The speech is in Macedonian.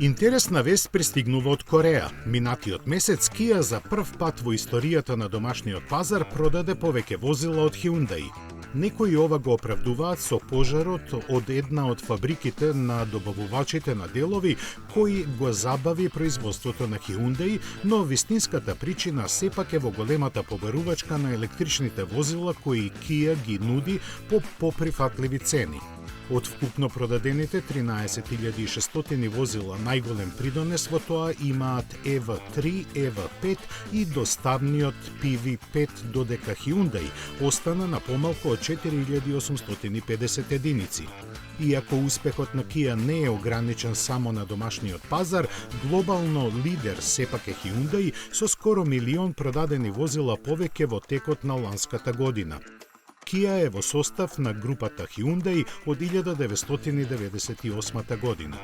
Интересна вест пристигнува од Кореја. Минатиот месец Kia за прв пат во историјата на домашниот пазар продаде повеќе возила од Hyundai. Некои ова го оправдуваат со пожарот од една од фабриките на добавувачите на делови, кои го забави производството на Hyundai, но вистинската причина сепак е во големата побарувачка на електричните возила кои Kia ги нуди по поприфатливи цени. Од вкупно продадените 13.600 возила, најголем придонес во тоа имаат EV3, EV5 и доставниот PV5, додека Hyundai остана на помалку од 4.850 единици. Иако успехот на Kia не е ограничен само на домашниот пазар, глобално лидер сепак е Hyundai со скоро 1 милион продадени возила повеќе во текот на ланската година. Kia е во состав на групата Hyundai од 1998 година.